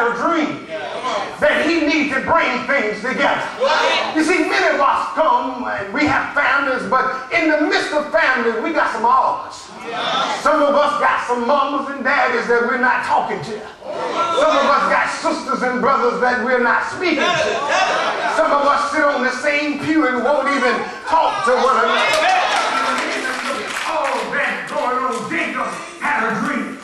had a dream that he needs to bring things together. You see, many of us come and we have families, but in the midst of families, we got some arguments. Some of us got some mamas and daddies that we're not talking to. Some of us got sisters and brothers that we're not speaking to. Some of us sit on the same pew and won't even talk to one another. All that going on, Jacob had a dream.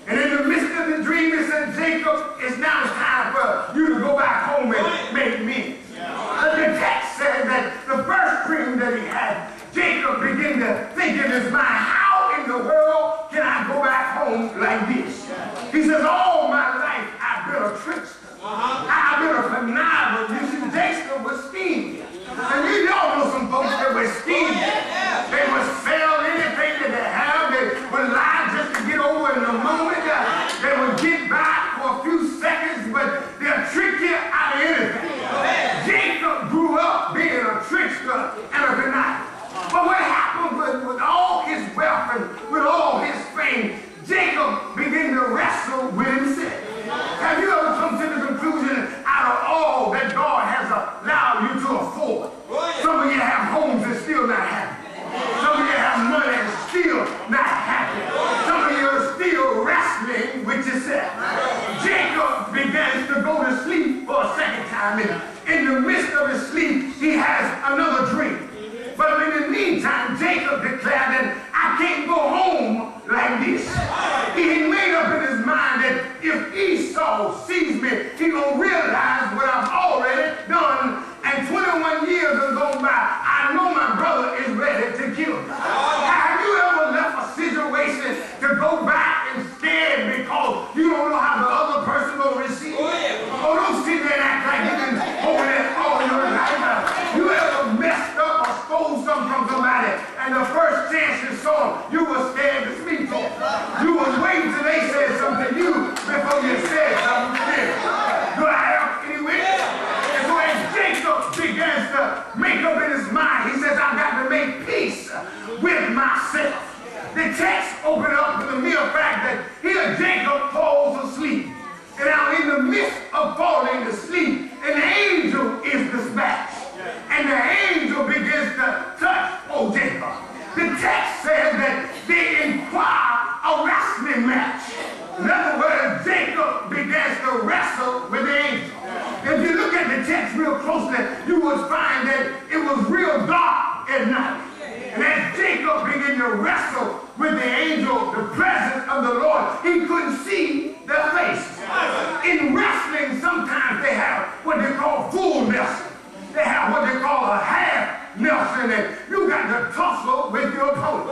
And in the midst of the dream, it said, Jacob, it's now time for you to go back home and make amends. But the text said that the first dream that he had, Jacob began to think in his mind, how in the world can I go back home like this? He says, all my life I've been a trickster. I've been a conniver. You see, Jacob was scheming. And you all know some folks that were scheming. They would sell anything that they have. They would lie just to get over in a moment. They would get by for a few seconds, but they'll trick you out of anything. Jacob grew up being a trickster and a conniver. But what happened with all his wealth and with all his fame, Jacob began to wrestle with himself. Have you ever come to the conclusion out of all that God has allowed you to afford? Some of you have homes and still not happy. Some of you have money and still not happy. Some of you are still wrestling with yourself. Jacob begins to go to sleep for a second time. And in the midst of his sleep, he has another dream. But in the meantime, Jacob declared that I can't go home like this. He made up in his mind that if Esau sees me, he's going to realize what I've already done. And 21 years have gone by. I know my brother is ready to kill me. Have you ever left a situation to go back and scared because you don't know how the other person will receive it? Oh, don't sit there and act like you've been holding it all your life. You ever messed up or stole something from somebody, and the first chance you saw them, you were scared to speak to them. You was waiting till they said something to you before you said something to them. Do I have any witness? And so as Jacob begins to make up in his mind, he says, I've got to make peace with myself. The text opened up with the mere fact that here Jacob falls asleep. And now in the midst of falling asleep, an angel is dispatched. And the angel begins to touch old Jacob. The text says that they inquire a wrestling match. In other words, Jacob begins to wrestle with the angel. If you look at the text real closely, you will find that it was real dark at night. And as Jacob began to wrestle with the angel, the presence of the Lord, he couldn't see their faces. In wrestling, sometimes they have what they call full Nelson. They have what they call a half Nelson, and you got to tussle with your opponent.